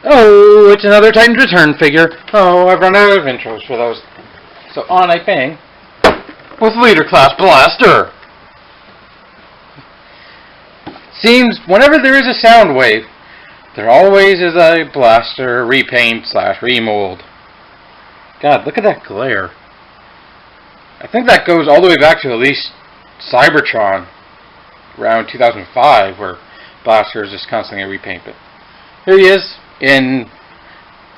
Oh, it's another Titan's Return figure. Oh, I've run out of intros for those. So on I bang with Leader Class Blaster. Seems whenever there is a sound wave, there always is a blaster repaint / remold. God, look at that glare. I think that goes all the way back to at least Cybertron, around 2005, where Blaster is just constantly a repaint. But here he is, in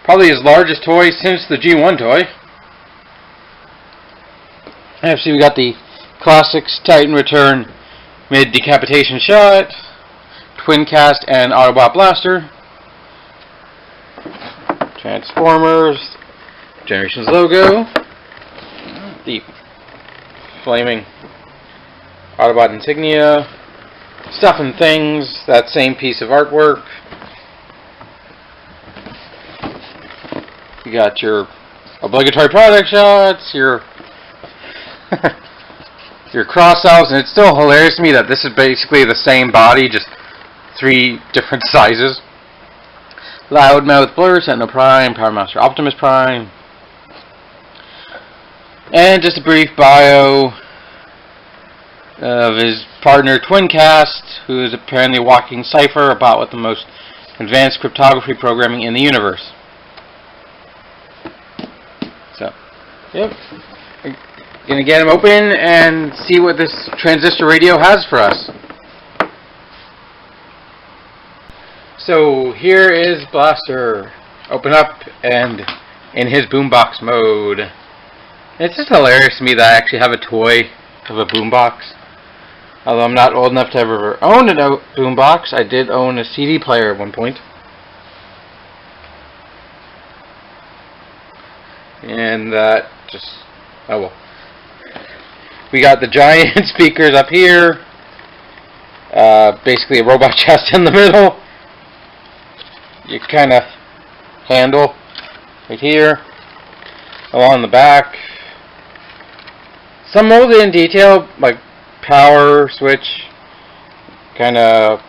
probably his largest toy since the G1 toy. Actually, we got the Classics Titan Return mid-decapitation shot, twin cast and Autobot Blaster, Transformers, Generations logo, the flaming Autobot insignia, Stuff and Things, that same piece of artwork. You got your obligatory product shots, your your cross-outs, and it's still hilarious to me that this is basically the same body, just 3 different sizes. Loudmouth Blur, Sentinel Prime, Power Master Optimus Prime. And just a brief bio of his partner Twincast, who is apparently a walking cipher about what the most advanced cryptography programming in the universe. So, yep. Gonna get him open and see what this transistor radio has for us. So here is Blaster. Open up and in his boombox mode. It's just hilarious to me that I actually have a toy of a boombox. Although I'm not old enough to ever own a boombox, I did own a CD player at one point. And that just, oh well. We got the giant speakers up here. Basically a robot chest in the middle. You kind of handle right here. Along the back. Some molded in detail, like power switch. Kind of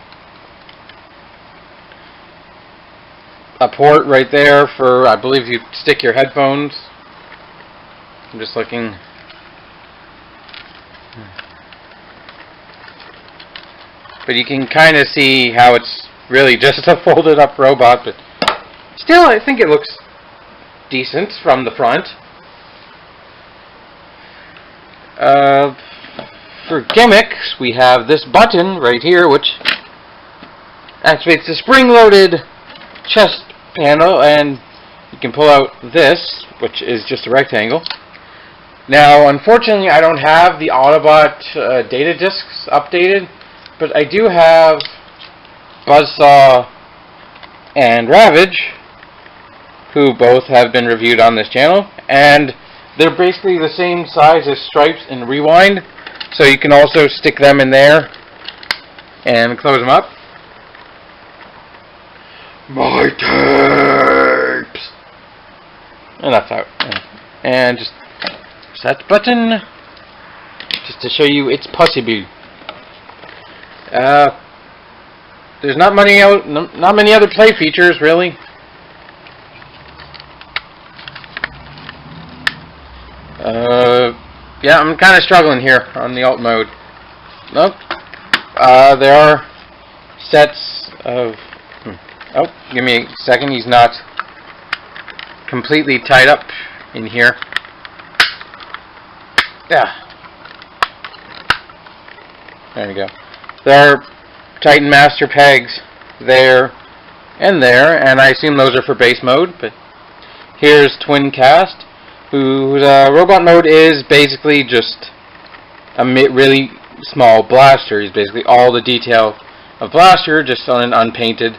a port right there for, I believe, you stick your headphones. I'm just looking. But you can kind of see how it's really just a folded up robot, but still I think it looks decent from the front. For gimmicks, we have this button right here, which activates the spring-loaded chest panel, and you can pull out this, which is just a rectangle. Now, unfortunately, I don't have the Autobot data discs updated, but I do have Buzzsaw and Ravage, who both have been reviewed on this channel, and they're basically the same size as Stripes and Rewind, so you can also stick them in there and close them up. My tapes! And that's out. And just set button, just to show you its possibility. There's not many other play features, really. Yeah, I'm kind of struggling here on the alt mode. Nope. There are sets of... Oh, give me a second. He's not completely tied up in here. Yeah. There we go. There are Titan Master pegs there, and I assume those are for base mode, but here's Twincast, whose robot mode is basically just a really small blaster. He's basically all the detail of blaster, just on an unpainted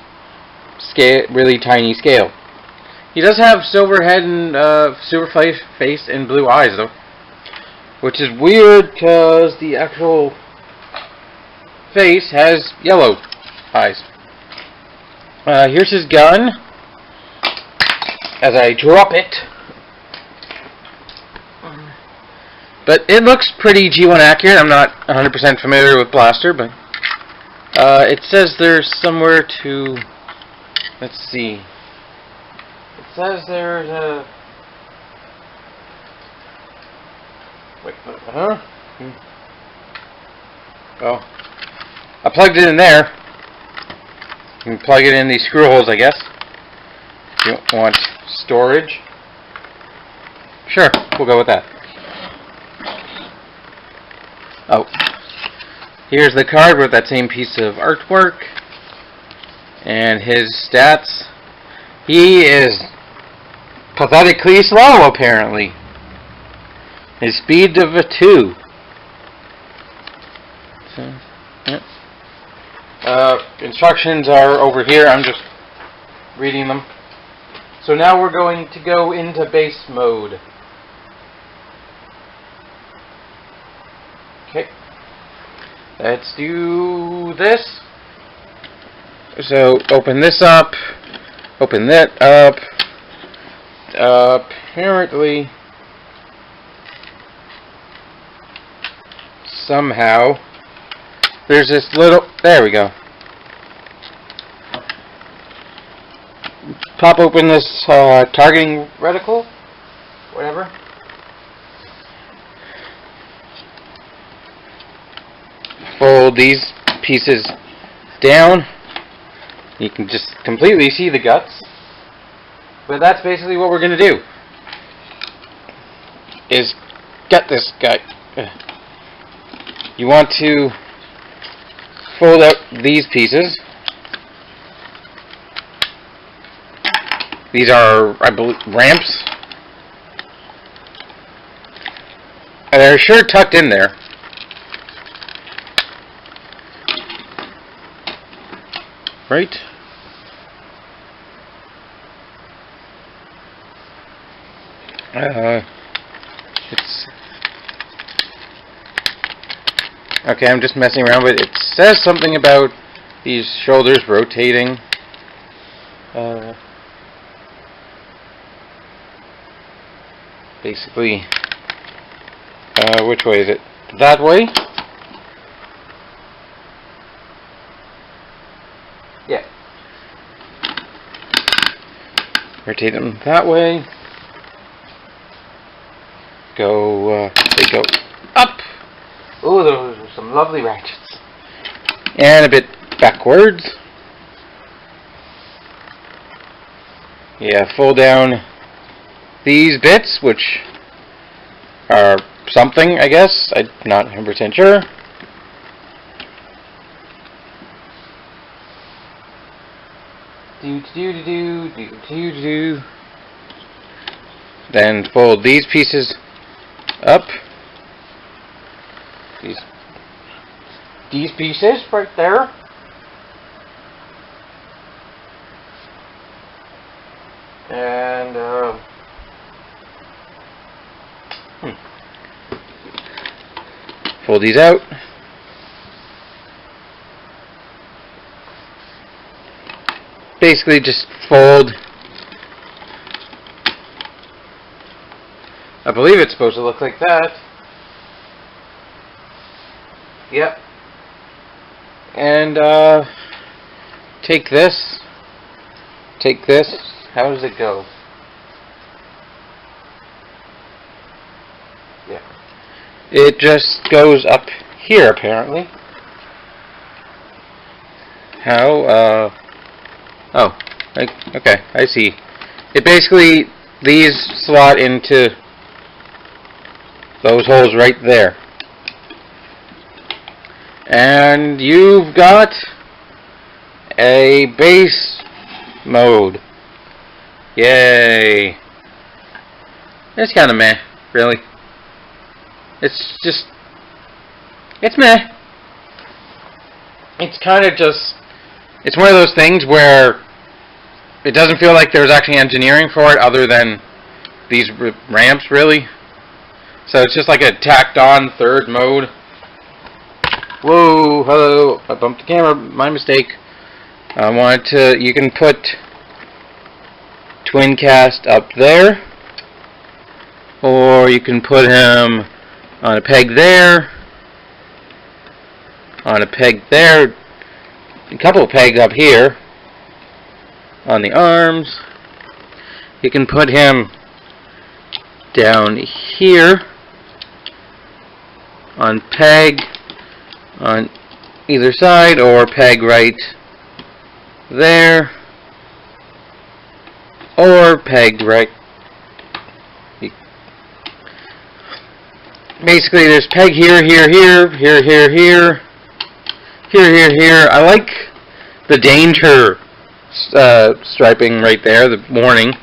scale, really tiny scale. He does have silver head and silver face and blue eyes though, which is weird because the actual face has yellow eyes. Here's his gun. As I drop it. But it looks pretty G1 accurate. I'm not 100% familiar with blaster, but it says there's somewhere to... Let's see. It says there's a... Wait, huh? Oh. I plugged it in there. You can plug it in these screw holes, I guess. If you want storage. Sure, we'll go with that. Oh, here's the card with that same piece of artwork and his stats. He is pathetically slow, apparently. His speed of a 2. So, yeah. Instructions are over here. I'm just reading them. So now we're going to go into base mode. Okay, let's do this. So open this up, open that up. Apparently, somehow, there's this little, there we go. Pop open this targeting reticle, whatever. Fold these pieces down. You can just completely see the guts. But that's basically what we're going to do. Is gut this guy. You want to fold out these pieces. These are, I believe, ramps. And they're sure tucked in there. Right? It's okay. I'm just messing around with it. It says something about these shoulders rotating. Basically, which way is it? That way? Yeah. Rotate them that way. Go, they go up. Oh, those are some lovely ratchets. And a bit backwards. Yeah, fold down these bits, which are something, I guess. I'm not 100% sure. Then fold these pieces up. These pieces right there. And fold these out. Basically just fold. I believe it's supposed to look like that. Yep. And take this. Take this. How does it go? Yeah. It just goes up here apparently. How? Oh, okay, I see. It basically, these slot into those holes right there. And you've got a base mode. Yay. It's kind of meh, really. It's just, it's meh. it's kind of just, it's one of those things where it doesn't feel like there's actually engineering for it other than these ramps, really. So it's just like a tacked on third mode. Whoa, hello, I bumped the camera, my mistake. I wanted to, you can put Twincast up there, or you can put him on a peg there, on a peg there, a couple of pegs up here, on the arms. You can put him down here, on peg, on either side, or peg right there, or peg right. Basically, there's peg here, here, here, here, here, here, here, here, here. I like the danger striping right there, the warning.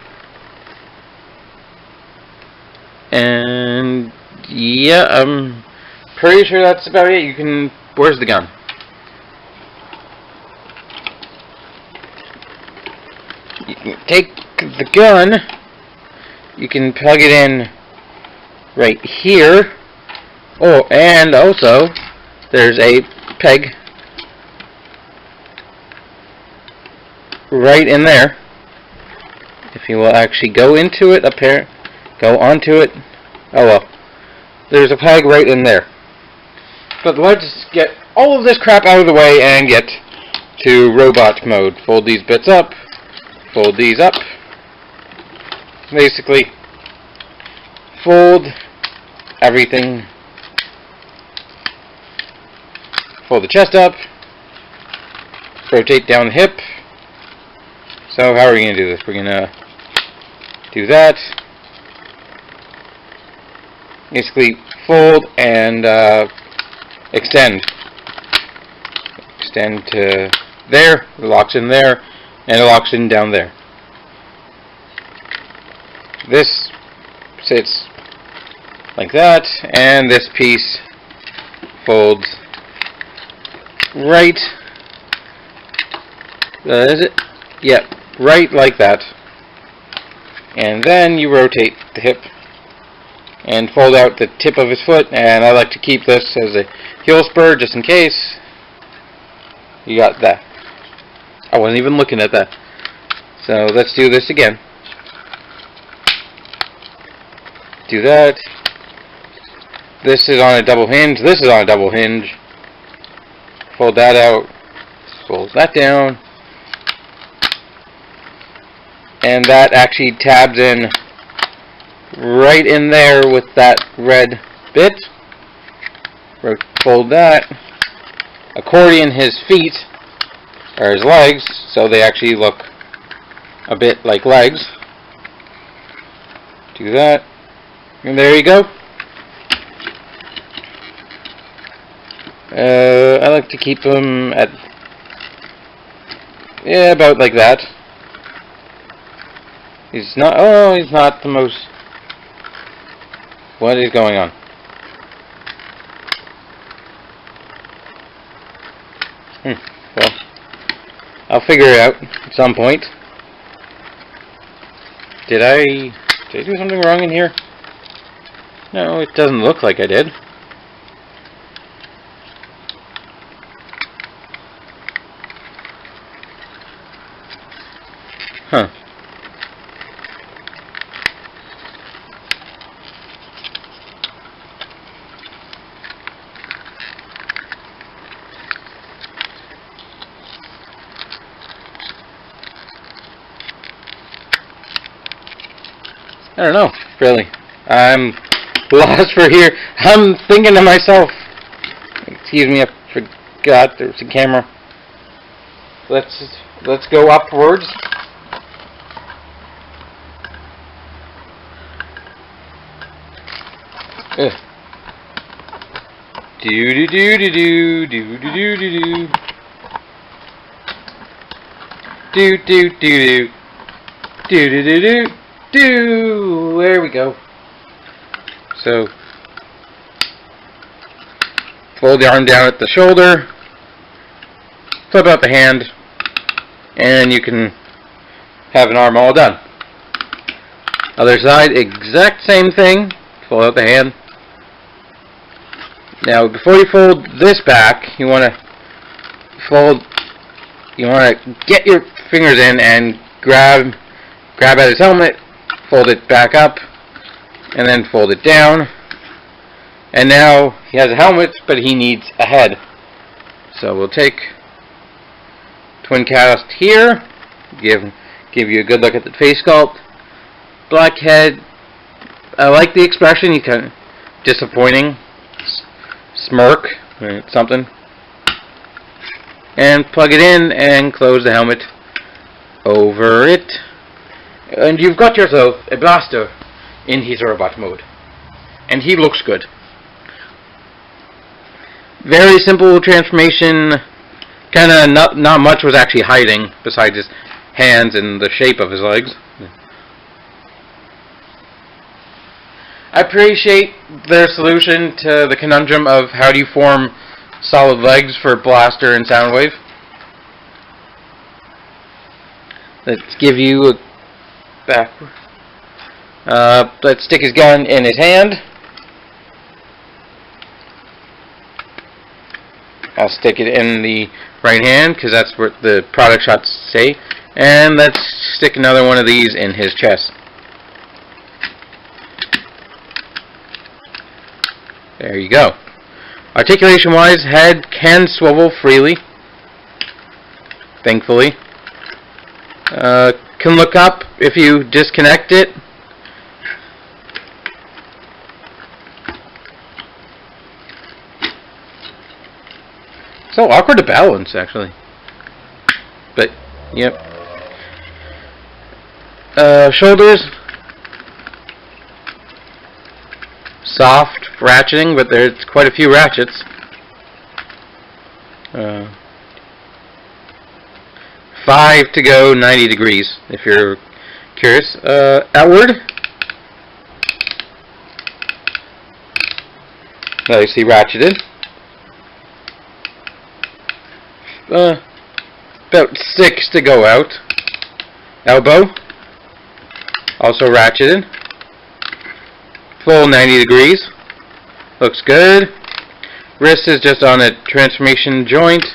And yeah, I'm pretty sure that's about it. You can. Where's the gun? You can take the gun. You can plug it in right here. Oh, and also there's a peg right in there. If you will actually go into it, go onto it. Oh well. There's a peg right in there. But let's get all of this crap out of the way and get to robot mode. Fold these bits up. Fold these up. Basically, fold everything. Fold the chest up. Rotate down the hip. So how are we going to do this? We're going to do that. Basically, fold and extend. Extend to there. It locks in there. And it locks in down there. This sits like that. And this piece folds right. Is it? Yep. Right like that. And then you rotate the hip and fold out the tip of his foot, and I like to keep this as a heel spur just in case. You got that. I wasn't even looking at that. So let's do this again. Do that. This is on a double hinge. This is on a double hinge. Fold that out. Fold that down. And that actually tabs in right in there with that red bit. Fold that. Accordion his feet, or his legs, so they actually look a bit like legs. Do that. And there you go. I like to keep them at, yeah, about like that. He's not, oh, he's not the most, what is going on? Well, I'll figure it out at some point. Did I do something wrong in here? No, it doesn't look like I did. Huh. I don't know, really. I'm lost for here. I'm thinking to myself, excuse me, I forgot there's a camera. Let's go upwards. Do do do do do do do do do do do do do do do do do. There we go. So fold the arm down at the shoulder. flip out the hand, and you can have an arm all done. Other side, exact same thing. Fold out the hand. Now, before you fold this back, you want to get your fingers in and grab at his helmet, fold it back up, and then fold it down. And now he has a helmet, but he needs a head. So we'll take twin cast here, give you a good look at the face sculpt. Black head, I like the expression, he's kind of disappointing. Smirk, something. And plug it in and close the helmet over it. And you've got yourself a blaster in his robot mode. And he looks good. Very simple transformation. Kinda not much was actually hiding besides his hands and the shape of his legs. I appreciate their solution to the conundrum of how do you form solid legs for Blaster and Soundwave. Let's give you a back. Let's stick his gun in his hand. I'll stick it in the right hand because that's what the product shots say. And let's stick another one of these in his chest. There you go. Articulation-wise, head can swivel freely. Thankfully. Can look up if you disconnect it. So awkward to balance, actually. But, yep. Shoulders. Soft ratcheting, but there's quite a few ratchets. 5 to go, 90 degrees, if you're curious. Outward. Nicely ratcheted. About 6 to go out. Elbow. Also ratcheted. Full 90 degrees. Looks good. Wrist is just on a transformation joint.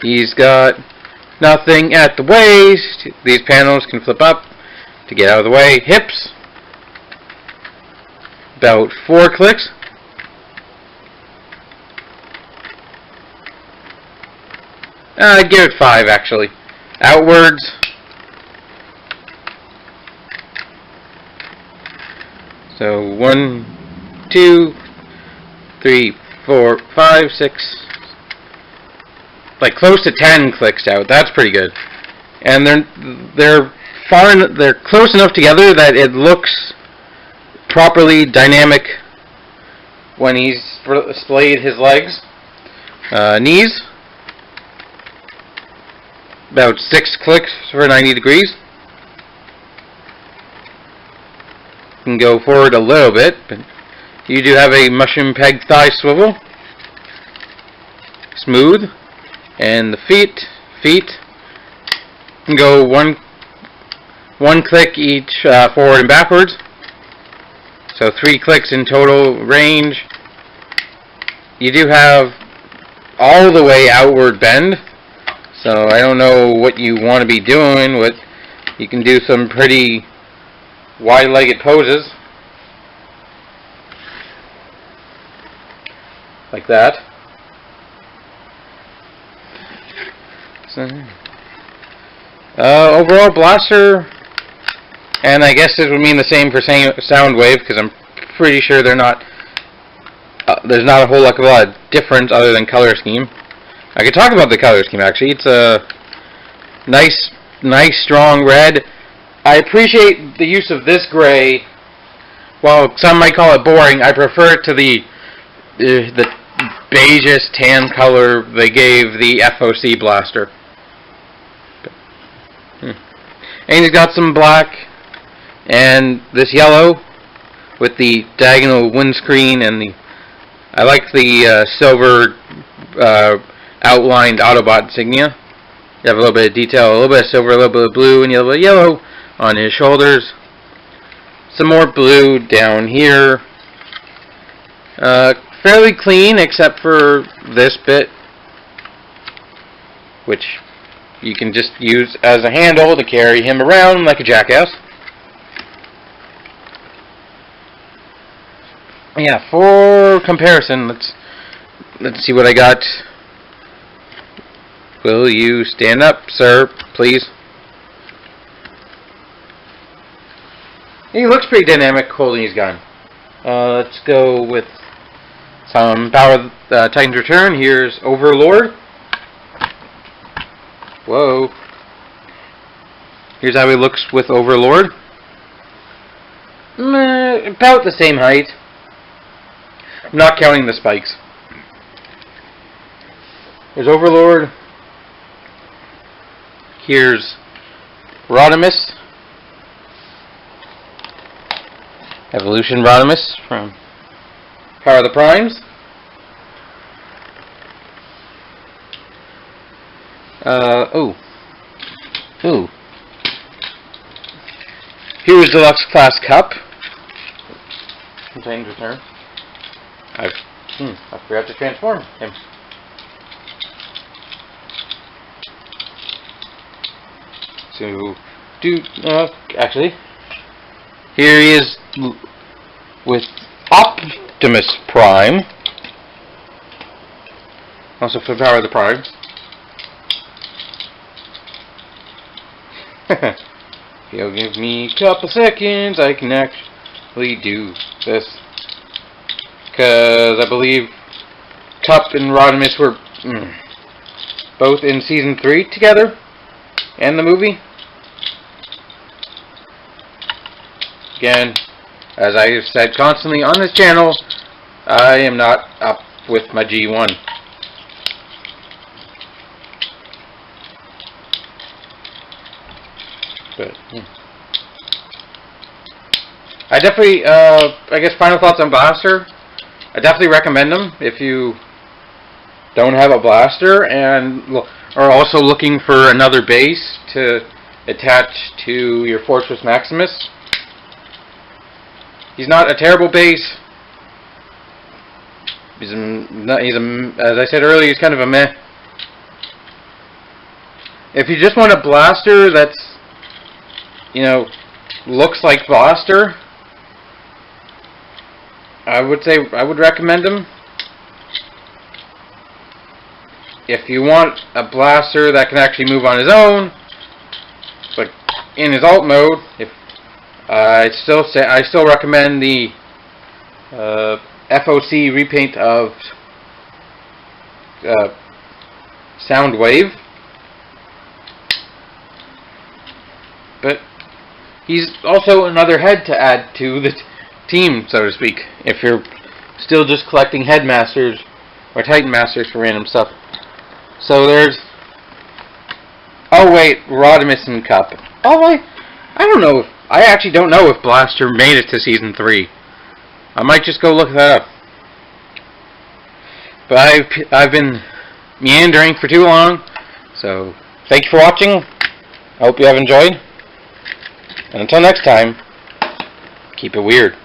He's got nothing at the waist. These panels can flip up to get out of the way. Hips. About 4 clicks. I'd give it 5 actually. Outwards. So 1, 2, 3, 4, 5, 6, like close to 10 clicks out. That's pretty good. And they're close enough together that it looks properly dynamic when he's splayed his legs. Knees. About 6 clicks for 90 degrees. Can go forward a little bit, but you do have a mushroom peg thigh swivel. Smooth. And the feet can go one click each forward and backwards. So 3 clicks in total range. You do have all the way outward bend. So I don't know what you want to be doing. You can do some pretty wide-legged poses like that. So, overall, Blaster, and I guess this would mean the same for Soundwave, because I'm pretty sure they're not. There's not a whole lot of difference other than color scheme. I could talk about the color scheme actually. It's a nice, strong red. I appreciate the use of this gray. While some might call it boring, I prefer it to the beigeish tan color they gave the FOC Blaster. And he's got some black and this yellow with the diagonal windscreen and I like the silver outlined Autobot insignia. You have a little bit of detail, a little bit of silver, a little bit of blue, and a little bit of yellow on his shoulders. Some more blue down here. Fairly clean except for this bit, which you can just use as a handle to carry him around like a jackass. Yeah, for comparison, let's see what I got. Will you stand up, sir, please? He looks pretty dynamic holding his gun. Let's go with some Power of the Titans Return. Here's Overlord. Whoa. Here's how he looks with Overlord. About the same height. I'm not counting the spikes. Here's Overlord. Here's Rodimus. Evolution Rodimus from Power of the Primes. Ooh. Here's Deluxe Class Cup. Contains return. I forgot to transform him. So, actually, here he is with Optimus Prime. Also for Power of the Primes. If you'll give me a couple seconds, I can actually do this. Because I believe Cup and Rodimus were both in Season 3 together. And the movie. Again, as I have said constantly on this channel, I am not up with my G1. But, I definitely, I guess final thoughts on Blaster. I definitely recommend them if you don't have a Blaster and are also looking for another base to attach to your Fortress Maximus. He's not a terrible base. As I said earlier, he's kind of a meh. If you just want a Blaster that's, looks like Blaster, I would recommend him. If you want a Blaster that can actually move on his own, like in his alt mode, I still recommend the FOC repaint of Soundwave. But he's also another head to add to the team, so to speak, if you're still just collecting Headmasters or Titan Masters for random stuff. So there's... Oh wait, Rodimus and Cup. Oh, I don't know. I actually don't know if Blaster made it to Season 3. I might just go look that up. But I've been meandering for too long. So, thank you for watching. I hope you have enjoyed. And until next time, keep it weird.